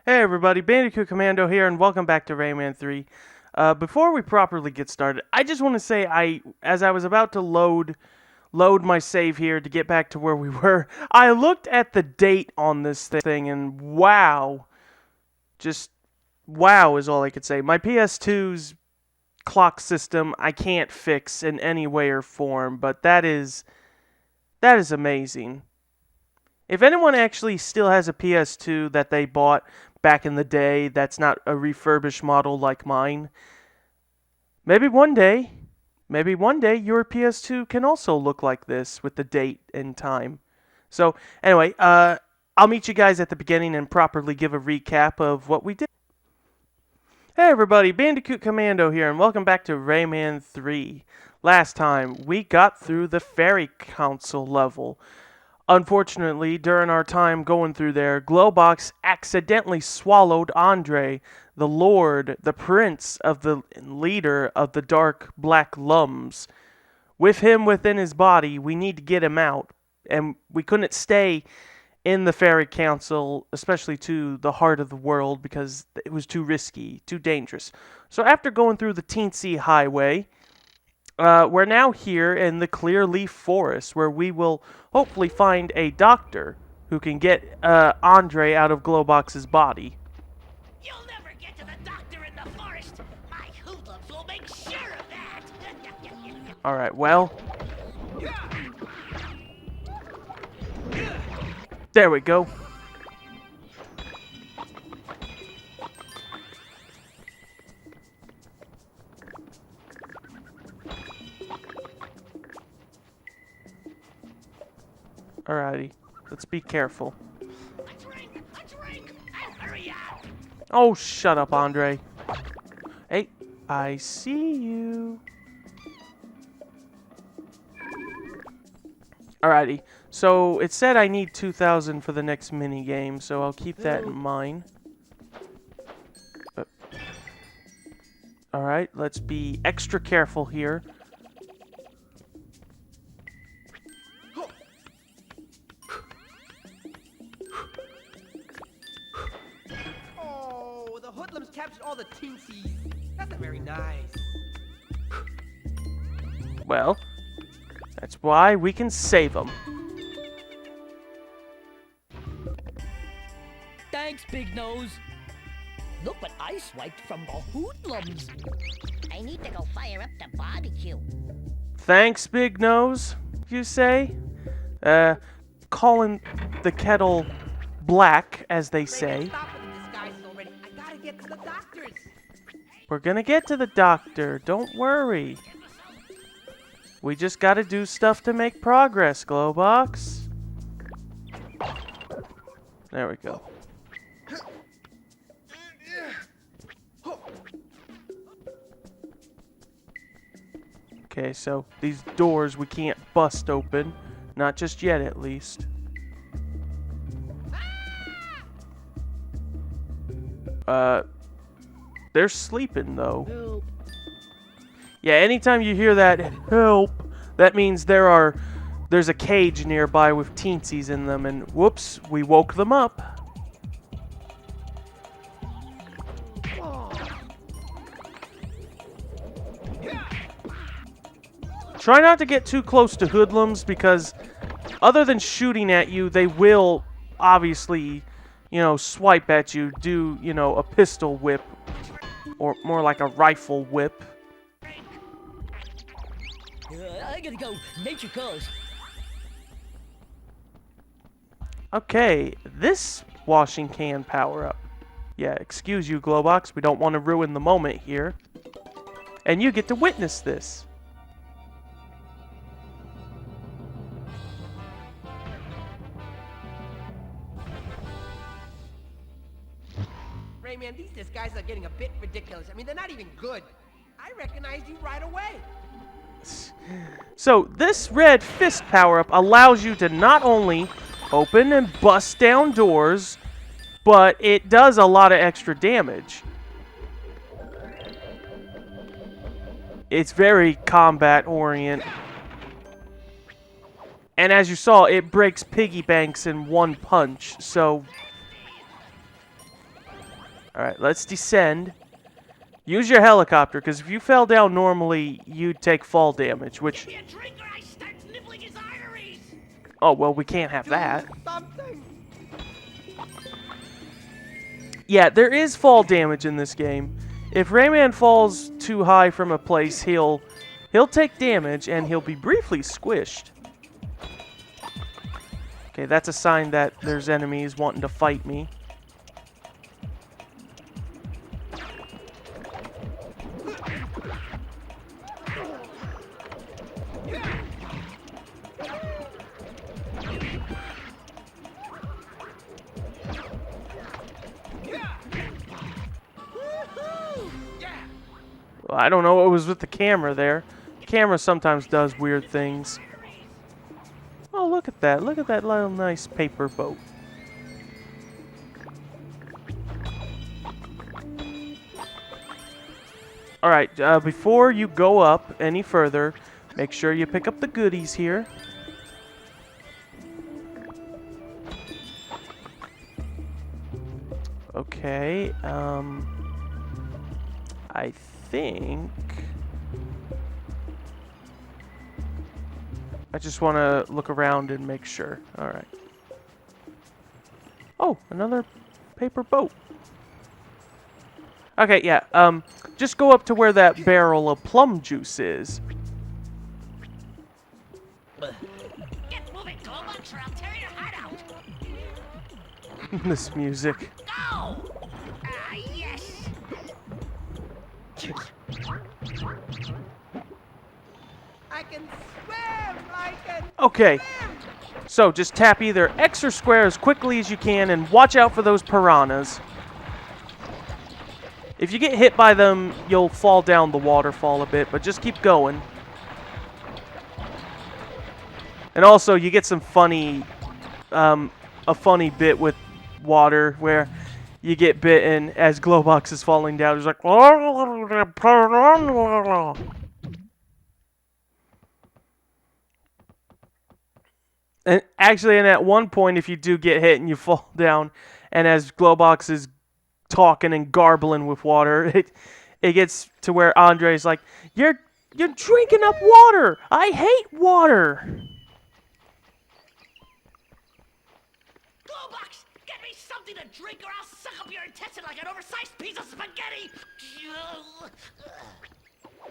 Hey everybody, Bandicoot Commando here, and welcome back to Rayman 3. Before we properly get started, I just want to say as I was about to load my save here to get back to where we were, I looked at the date on this thing, and wow, just wow is all I could say. My PS2's clock system I can't fix in any way or form, but that is amazing. If anyone actually still has a PS2 that they bought back in the day that's not a refurbished model like mine, maybe one day your PS2 can also look like this with the date and time. So anyway, I'll meet you guys at the beginning and properly give a recap of what we did. Hey everybody, Bandicoot Commando here, and welcome back to Rayman 3. Last time, we got through the Fairy Council level. Unfortunately, during our time going through there, Glowbox accidentally swallowed Andre, the lord, the prince of the leader of the dark black lums. With him within his body, we need to get him out, and we couldn't stay in the Fairy Council, especially to the heart of the world, because it was too risky, too dangerous. So after going through the Teensy Highway, we're now here in the Clearleaf Forest, where we will hopefully find a doctor who can get Andre out of Glowbox's body. You'll never get to the doctor in the forest. My hoodlums will make sure of that. Alright, well. There we go. Alrighty, let's be careful. A drink, and hurry up. Oh, shut up, Andre. Hey, I see you. Alrighty, so it said I need 2,000 for the next mini game, so I'll keep that in mind. Alright, let's be extra careful here. Oh, the hoodlums captured all the teensies. That's not very nice. Well, that's why we can save them. Thanks, Big Nose. Look what I swiped from the hoodlums. I need to go fire up the barbecue. Thanks, Big Nose, you say? Calling the kettle black, as they say. Stop with the disguises already. I gotta get to the doctors. We're gonna get to the doctor, don't worry. We just gotta do stuff to make progress, Glowbox. There we go. Okay, so these doors we can't bust open. Not just yet, at least. They're sleeping, though. Help. Yeah, anytime you hear that, help, that means there's a cage nearby with teensies in them, and whoops, we woke them up. Try not to get too close to hoodlums, because other than shooting at you, they will obviously, swipe at you, do, a pistol whip, or more like a rifle whip. I gotta go. Nature calls. Okay, this washing can power up. Yeah, excuse you, Glowbox, we don't want to ruin the moment here. And you get to witness this. Rayman, these disguises are getting a bit ridiculous. I mean, they're not even good. I recognized you right away. So, this red fist power-up allows you to not only open and bust down doors, but it does a lot of extra damage. It's very combat-oriented. And as you saw, it breaks piggy banks in one punch, so Alright, let's descend. Use your helicopter, because if you fell down normally, you'd take fall damage, which... Give me a drink or I start nibbling his arteries! Oh, well, we can't have that. Do something. Yeah, there is fall damage in this game. If Rayman falls too high from a place, he'll take damage, and he'll be briefly squished. Okay, that's a sign that there's enemies wanting to fight me. Well, I don't know what was with the camera there. The camera sometimes does weird things. Oh, look at that. Look at that little nice paper boat. Alright, before you go up any further, make sure you pick up the goodies here. Okay, I think... I just want to look around and make sure. Alright. Oh, another paper boat. Okay, yeah, just go up to where that barrel of plum juice is. Get moving, Goldbugs, or I'll tear your heart out! This music. Go! Ah, yes! I can swim. I can. Okay, so just tap either X or square as quickly as you can and watch out for those piranhas. If you get hit by them, you'll fall down the waterfall a bit, but just keep going. And also, you get some funny, a funny bit with water where you get bitten as Glowbox is falling down. It's like, and actually, and at one point, if you do get hit and you fall down, and as Glowbox is talking and garbling with water, it gets to where Andre's like, You're drinking up water! I hate water! Glowbox, get me something to drink or I'll suck up your intestine like an oversized piece of spaghetti!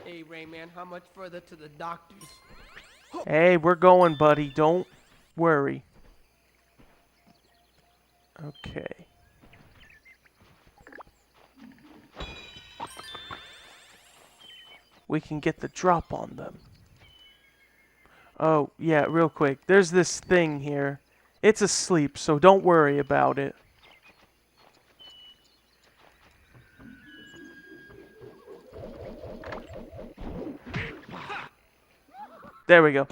Hey, Rayman, how much further to the doctor's? Hey, we're going, buddy. Don't worry. Okay. We can get the drop on them. Oh, yeah, real quick. There's this thing here. It's asleep, so don't worry about it. There we go.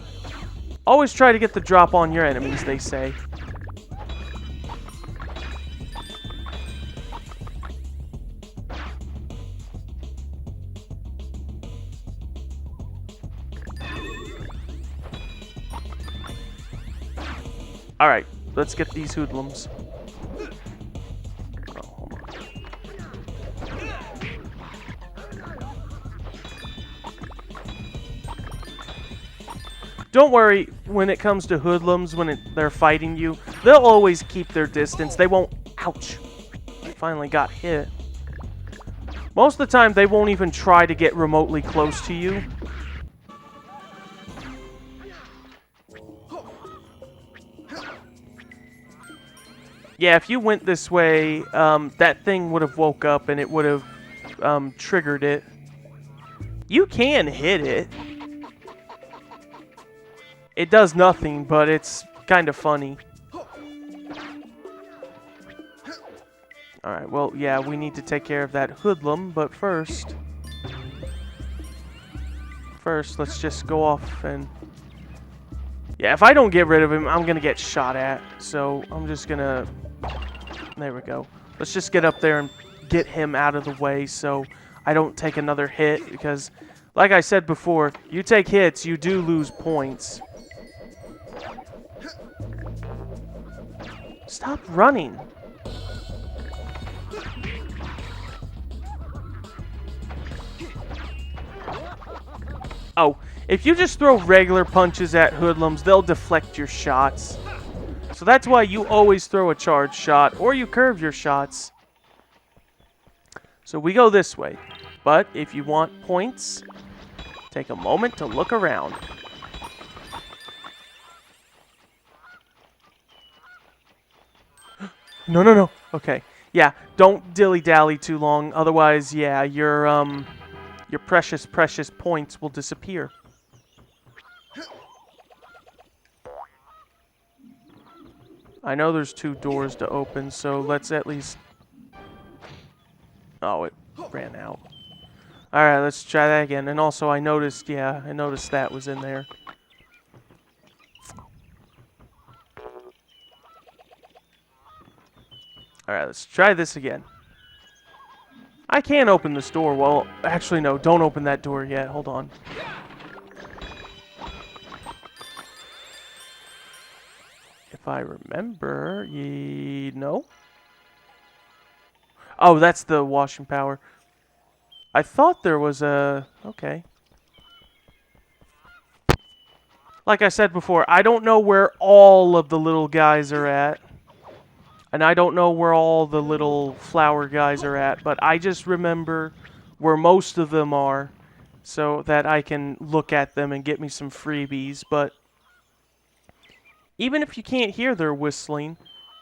Always try to get the drop on your enemies, they say. Alright, let's get these hoodlums. Oh, hold on. Don't worry, when it comes to hoodlums, when they're fighting you, they'll always keep their distance. They won't... Ouch! I finally got hit. Most of the time, they won't even try to get remotely close to you. Yeah, if you went this way, that thing would have woke up and it would have triggered it. You can hit it. It does nothing, but it's kind of funny. Alright, well, yeah, we need to take care of that hoodlum, but first... let's just go off and... Yeah, if I don't get rid of him, I'm gonna get shot at. So, I'm just gonna... There we go. Let's just get up there and get him out of the way so I don't take another hit, because, like I said before, you take hits, you do lose points. Stop running. Oh, if you just throw regular punches at hoodlums, they'll deflect your shots. So that's why you always throw a charge shot, or you curve your shots. So we go this way. But if you want points, take a moment to look around. No, no, no. Okay. Yeah, don't dilly-dally too long. Otherwise, yeah, your precious, precious points will disappear. I know there's 2 doors to open, so let's at least... Oh, it ran out. Alright, let's try that again. And also, I noticed that was in there. Alright, let's try this again. I can't open this door. Well, actually, no, don't open that door yet. Hold on. If I remember, no. Oh, that's the washing power. I thought there was a... Okay. Like I said before, I don't know where all of the little guys are at. And I don't know where all the little flower guys are at, but I just remember where most of them are so that I can look at them and get me some freebies. But even if you can't hear their whistling,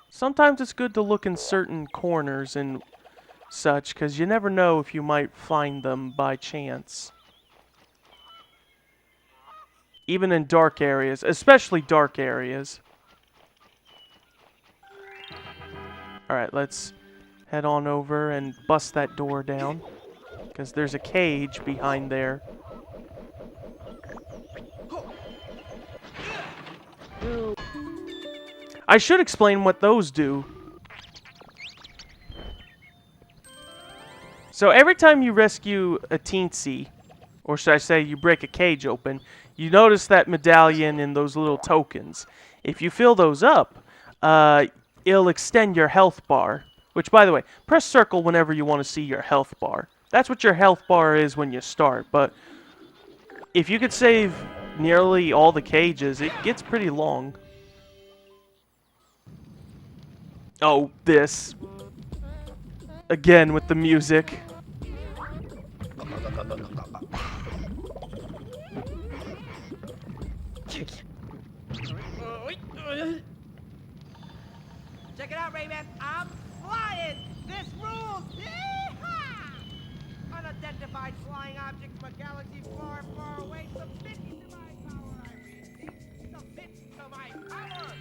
sometimes it's good to look in certain corners and such, because you never know if you might find them by chance. Even in dark areas, especially dark areas. Alright, let's head on over and bust that door down, because there's a cage behind there. I should explain what those do. So every time you rescue a teensy, or should I say you break a cage open, you notice that medallion and those little tokens. If you fill those up, it'll extend your health bar. Which, by the way, press circle whenever you want to see your health bar. That's what your health bar is when you start, but if you could save nearly all the cages, it gets pretty long. Oh, this. Again with the music. Check it out, Rayman. I'm flying. This rules. Yee-haw! Unidentified flying objects from a galaxy far, far away submit to my power. I repeat, submit to my power.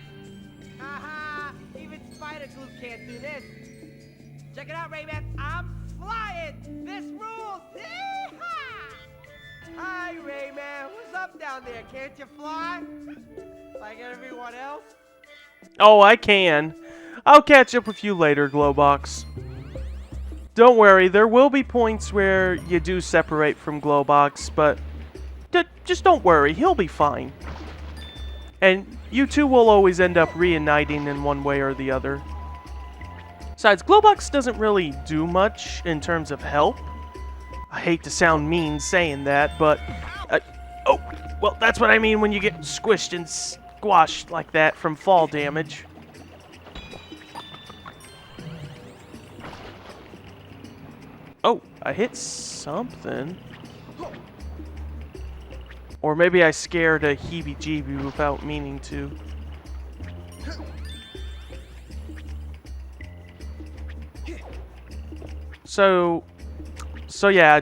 Haha! Even spider glue can't do this. Check it out, Rayman. I'm flying. This rules. Yee-haw! Hi, Rayman. What's up down there? Can't you fly? Like everyone else? Oh, I can. I'll catch up with you later, Glowbox. Don't worry, there will be points where you do separate from Glowbox, but just don't worry, he'll be fine. And you two will always end up reuniting in one way or the other. Besides, Glowbox doesn't really do much in terms of help. I hate to sound mean saying that, but... oh, well, that's what I mean when you get squished and squashed like that from fall damage. Oh, I hit something. Or maybe I scared a heebie-jeebie without meaning to. So yeah,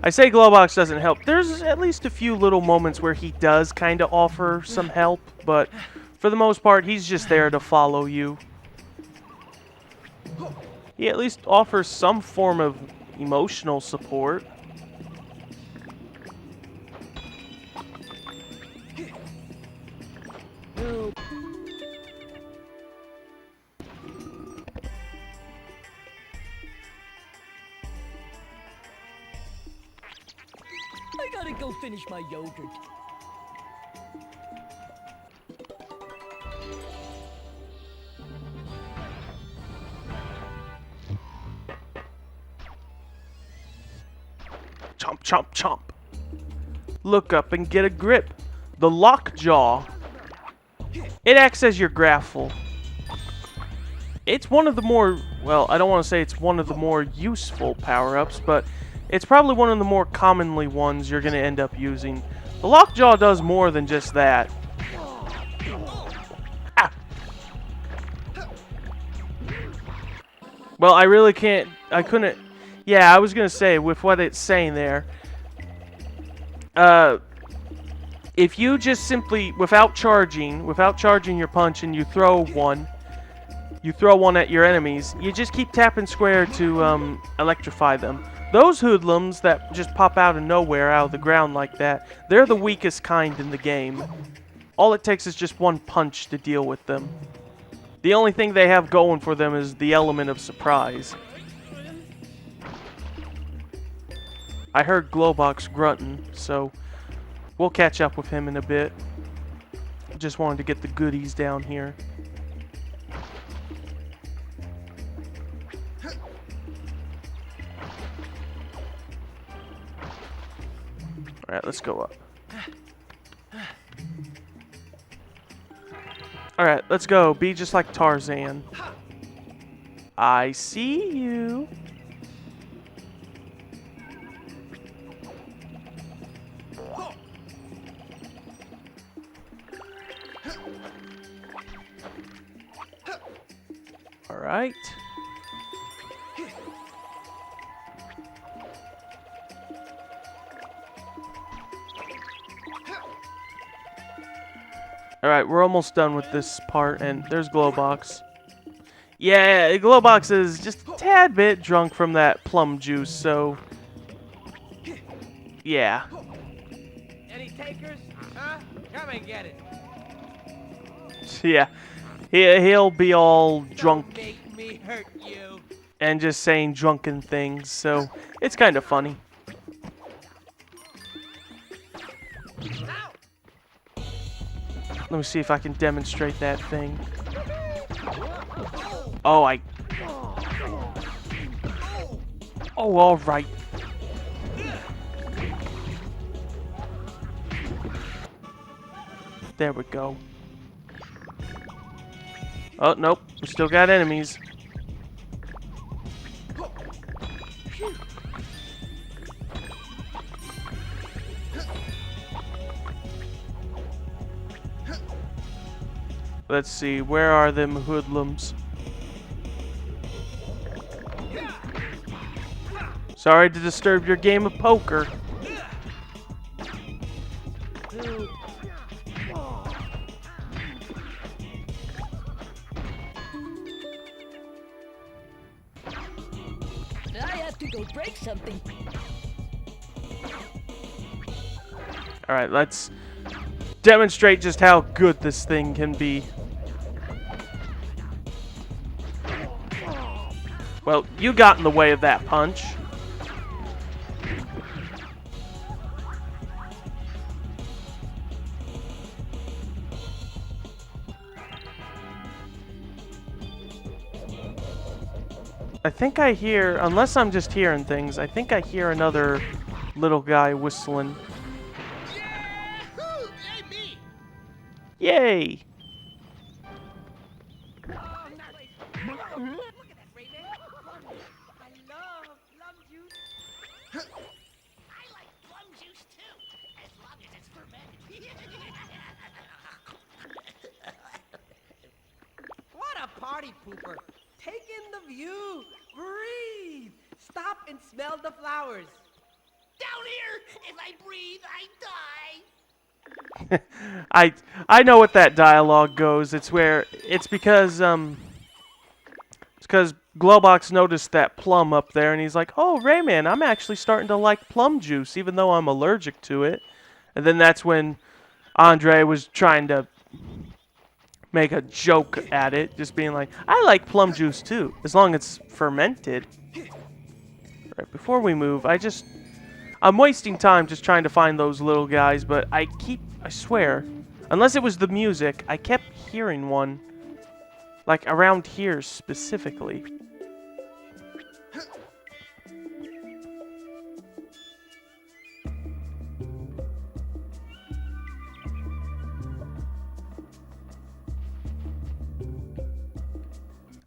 I say Glowbox doesn't help. There's at least a few little moments where he does kind of offer some help, but for the most part, he's just there to follow you. He at least offers some form of emotional support. I gotta go finish my yogurt. Chomp, chomp, chomp. Look up and get a grip. The Lockjaw. It acts as your grapple. It's one of the more, well, I don't want to say it's one of the more useful power-ups, but it's probably one of the more commonly ones you're going to end up using. The Lockjaw does more than just that. Ah. Well, I really can't, I couldn't, yeah, I was going to say, with what it's saying there, if you just simply, without charging your punch and you throw one at your enemies, you just keep tapping square to electrify them. Those hoodlums that just pop out of nowhere, out of the ground like that, they're the weakest kind in the game. All it takes is just one punch to deal with them. The only thing they have going for them is the element of surprise. I heard Glowbox grunting, so we'll catch up with him in a bit. Just wanted to get the goodies down here. Alright, let's go up. Alright, let's go. Be just like Tarzan. I see you. Alright. Alright, we're almost done with this part, and there's Glowbox. Yeah, Glowbox is just a tad bit drunk from that plum juice, so... yeah. Any takers? Huh? Come and get it. Yeah. He'll be all drunk Don't make me hurt you. and just saying drunken things, so it's kind of funny. Let me see if I can demonstrate that thing. Oh, oh, alright. There we go. Oh, nope. We still got enemies. Let's see, where are them hoodlums? Sorry to disturb your game of poker. I have to go break something. Alright, let's demonstrate just how good this thing can be. Well, you got in the way of that punch. I think I hear, unless I'm just hearing things, I think I hear another little guy whistling. Yahoo! Hey, me! Yay! Oh, nice. Look at that, Rayman. I love plum juice. I like plum juice too, as long as it's fermented. What a party pooper. Take in the view. Breathe. Stop and smell the flowers. Down here, if I breathe, I die. I know what that dialogue goes. It's because Glowbox noticed that plum up there and he's like, "Oh, Rayman, I'm actually starting to like plum juice even though I'm allergic to it." And then that's when Andre was trying to make a joke at it, just being like, "I like plum juice too, as long as it's fermented." Right, before we move, I'm wasting time just trying to find those little guys, but I swear, unless it was the music, I kept hearing one, like around here specifically.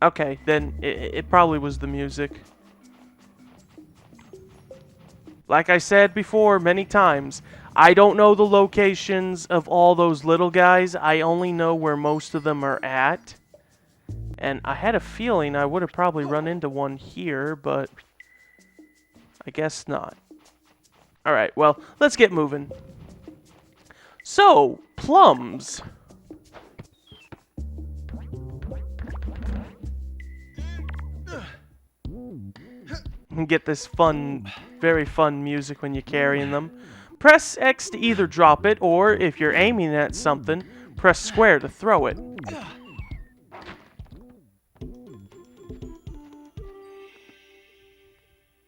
Okay, then it probably was the music. Like I said before many times, I don't know the locations of all those little guys. I only know where most of them are at. And I had a feeling I would have probably run into one here, but I guess not. Alright, well, let's get moving. So, plums. Get this fun, very fun music when you're carrying them. Press X to either drop it, or if you're aiming at something, press square to throw it.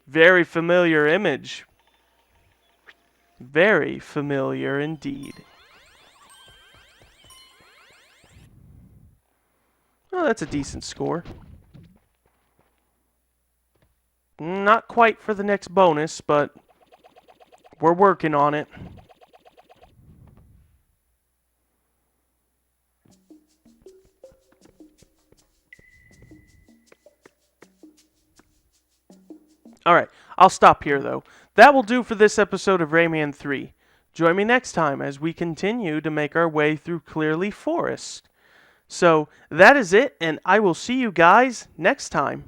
Very familiar image. Very familiar indeed. Oh, that's a decent score. Not quite for the next bonus, but we're working on it. Alright, I'll stop here though. That will do for this episode of Rayman 3. Join me next time as we continue to make our way through Clearleaf Forest. So, that is it, and I will see you guys next time.